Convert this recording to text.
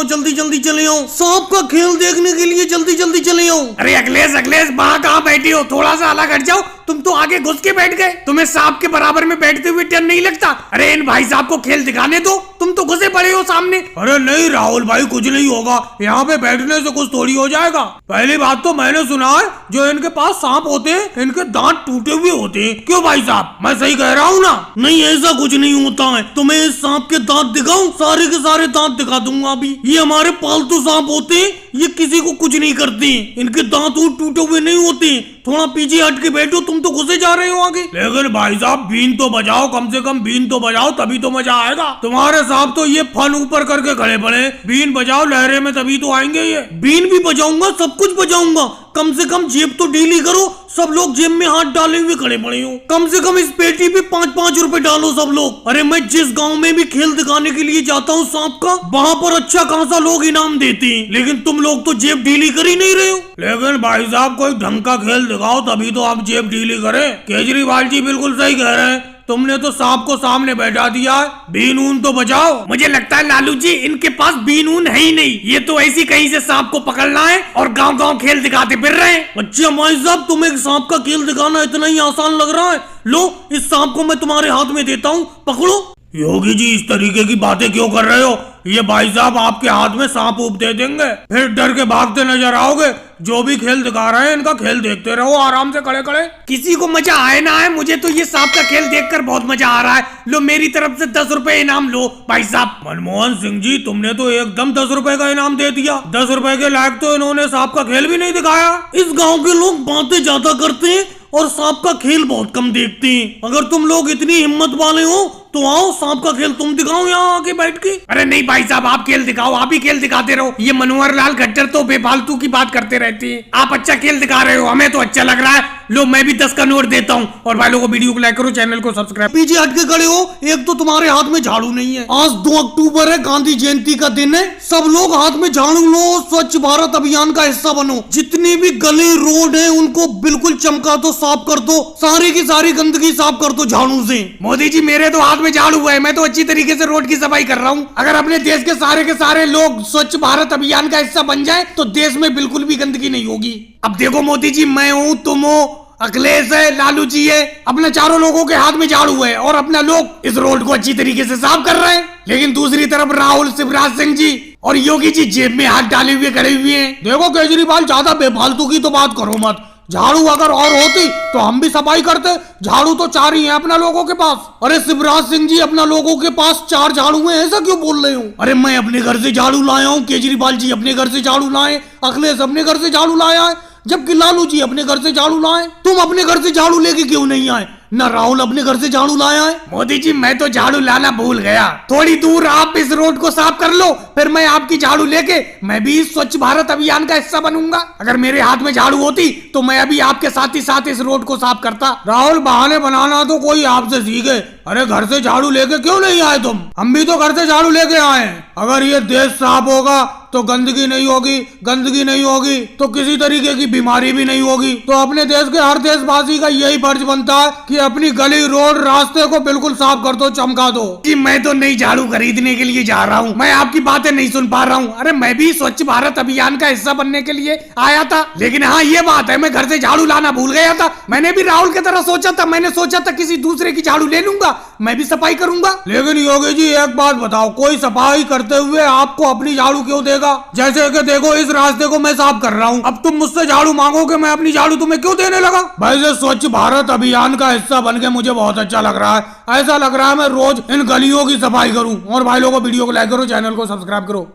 जल्दी जल्दी चले आओ, सांप का खेल देखने के लिए जल्दी जल्दी चले आओ। अरे अखिलेश वहाँ कहाँ बैठी हो, थोड़ा सा अलग हट जाओ। तुम तो आगे घुस के बैठ गए, तुम्हें सांप के बराबर में बैठते हुए डर नहीं लगता? अरे इन भाई साहब को खेल दिखाने दो, तुम तो घुसे पड़े हो सामने। अरे नहीं राहुल भाई, कुछ नहीं होगा, यहाँ पे बैठने से कुछ थोड़ी हो जाएगा। पहली बात तो मैंने सुना है जो इनके पास सांप होते हैं इनके दांत टूटे हुए होते हैं। क्यों भाई साहब, मैं सही कह रहा हूँ ना? नहीं ऐसा कुछ नहीं होता है, तुम्हें इस सांप के दांत दिखाऊं? सारे के सारे दांत दिखा दूंगा अभी। ये हमारे पालतू सांप होते हैं, ये किसी को कुछ नहीं करते हैं, इनके दांत टूटे हुए नहीं होते। थोड़ा पीछे हट के बैठो, तुम तो घुसे जा रहे हो आगे। लेकिन भाई साहब बीन तो बजाओ, कम से कम बीन तो बजाओ, तभी तो मजा आएगा। तुम्हारे साहब तो ये फन ऊपर करके खड़े पड़े, बीन बजाओ लहरे में तभी तो आएंगे ये। बीन भी बजाऊंगा, सब कुछ बजाऊंगा, कम से कम जेब तो ढीली करो। सब लोग जेब में हाथ डाले हुए खड़े पड़े हो, कम से कम इस पेटी पे 5-5 रुपए डालो सब लोग। अरे मैं जिस गांव में भी खेल दिखाने के लिए जाता हूँ सांप का, वहाँ पर अच्छा खासा लोग इनाम देते हैं, लेकिन तुम लोग तो जेब ढीली कर ही नहीं रहे हो। लेकिन भाई साहब कोई ढंग का खेल दिखाओ तभी तो आप जेब ढीली करें। केजरीवाल जी बिल्कुल सही कह रहे हैं, तुमने तो सांप को सामने बैठा दिया है, बीन ऊन तो बजाओ। मुझे लगता है लालू जी इनके पास बीन ऊन है ही नहीं, ये तो ऐसी कहीं से सांप को पकड़ना है और गांव गांव खेल दिखाते फिर रहे हैं। अच्छा भाई साहब, तुम्हें सांप का खेल दिखाना इतना ही आसान लग रहा है? लो इस सांप को मैं तुम्हारे हाथ में देता हूँ, पकड़ो। योगी जी इस तरीके की बातें क्यों कर रहे हो? ये भाई साहब आपके हाथ में सांप ऊप दे देंगे, फिर डर के भागते नजर आओगे। जो भी खेल दिखा रहे हैं इनका खेल देखते रहो आराम से खड़े खड़े। किसी को मजा आए ना आए, मुझे तो ये सांप का खेल देखकर बहुत मजा आ रहा है। लो मेरी तरफ से 10 रुपए इनाम लो भाई साहब। मनमोहन सिंह जी तुमने तो एकदम 10 रुपए का इनाम दे दिया। 10 रुपए के लायक तो इन्होंने सांप का खेल भी नहीं दिखाया। इस गाँव के लोग बातें ज्यादा करते हैं और सांप का खेल बहुत कम देखते हैं। अगर तुम लोग इतनी हिम्मत वाले हो तो आओ सांप का खेल तुम दिखाओ यहाँ आके बैठ के। अरे नहीं भाई साहब, आप खेल दिखाओ, आप ही खेल दिखाते रहो। ये मनोहर लाल खट्टर तो बेफालतू की बात करते रहते हैं। आप अच्छा खेल दिखा रहे हो, हमें तो अच्छा लग रहा है। लो मैं भी 10 का नोट देता हूँ। और भाई लोगों को वीडियो को लाइक करो, चैनल को सब्सक्राइब। पीछे हट के खड़े हो, एक तो तुम्हारे हाथ में झाड़ू नहीं है। आज 2 अक्टूबर है, गांधी जयंती का दिन है, सब लोग हाथ में झाड़ू लो, स्वच्छ भारत अभियान का हिस्सा बनो। जितने भी गली रोड है उनको बिल्कुल चमका दो, साफ कर दो, सारी की सारी गंदगी साफ कर दो झाड़ू से। मोदी जी मेरे तो हाथ में झाड़ू है, मैं तो अच्छी तरीके से रोड की सफाई कर रहा हूँ। अगर अपने देश के सारे लोग स्वच्छ भारत अभियान का हिस्सा बन जाए तो देश में बिल्कुल भी गंदगी नहीं होगी। अब देखो मोदी जी, मैं हूँ, तुम हो, अखिलेश है, लालू जी है, अपने चारों लोगों के हाथ में झाड़ू है और अपना लोग इस रोड को अच्छी तरीके से साफ कर रहे हैं। लेकिन दूसरी तरफ राहुल, शिवराज सिंह जी और योगी जी जेब में हाथ डाले हुए खड़े हुए हैं। देखो केजरीवाल, ज्यादा बेफालतू की तो बात करो मत। झाड़ू अगर और होती तो हम भी सफाई करते। झाड़ू तो 4 ही है अपना लोगों के पास। अरे शिवराज सिंह जी, अपना लोगों के पास 4 झाड़ू है, ऐसा क्यों बोल रहे हो? अरे मैं अपने घर से झाड़ू लाया हूँ, केजरीवाल जी अपने घर से झाड़ू लाए, अखिलेश अपने घर से झाड़ू लाया है, जबकि लालू जी अपने घर से झाड़ू लाए। तुम अपने घर से झाड़ू लेके क्यों नहीं आए? ना राहुल अपने घर से झाड़ू लाया है। मोदी जी मैं तो झाड़ू लाना भूल गया। थोड़ी दूर आप इस रोड को साफ कर लो, फिर मैं आपकी झाड़ू लेके मैं भी स्वच्छ भारत अभियान का हिस्सा बनूंगा। अगर मेरे हाथ में झाड़ू होती तो मैं अभी आपके साथ ही साथ इस रोड को साफ करता। राहुल, बहाने बनाना तो कोई आपसे सीखे। अरे घर से झाड़ू लेके क्यों नहीं आए तुम? हम भी तो घर से झाड़ू लेके आए। अगर ये देश साफ होगा तो गंदगी नहीं होगी, गंदगी नहीं होगी तो किसी तरीके की बीमारी भी नहीं होगी। तो अपने देश के हर देशवासी का यही फर्ज बनता है कि अपनी गली रोड रास्ते को बिल्कुल साफ कर दो, चमका दो। जी मैं तो नई झाड़ू खरीदने के लिए जा रहा हूँ, मैं आपकी बातें नहीं सुन पा रहा हूँ। अरे मैं भी स्वच्छ भारत अभियान का हिस्सा बनने के लिए आया था, लेकिन हाँ ये बात है मैं घर से झाड़ू लाना भूल गया था। मैंने भी राहुल की तरह सोचा था, मैंने सोचा था किसी दूसरे की झाड़ू ले लूंगा, मैं भी सफाई करूंगा। लेकिन योगी जी एक बात बताओ, कोई सफाई करते हुए आपको अपनी झाड़ू क्यों देगा? जैसे कि देखो इस रास्ते को मैं साफ कर रहा हूँ, अब तुम मुझसे झाड़ू मांगोगे, मैं अपनी झाड़ू तुम्हें क्यों देने लगा? भाई से स्वच्छ भारत अभियान का हिस्सा बन के मुझे बहुत अच्छा लग रहा है। ऐसा लग रहा है मैं रोज इन गलियों की सफाई करूँ। और भाई लोगों को वीडियो को लाइक करो, चैनल को सब्सक्राइब करो।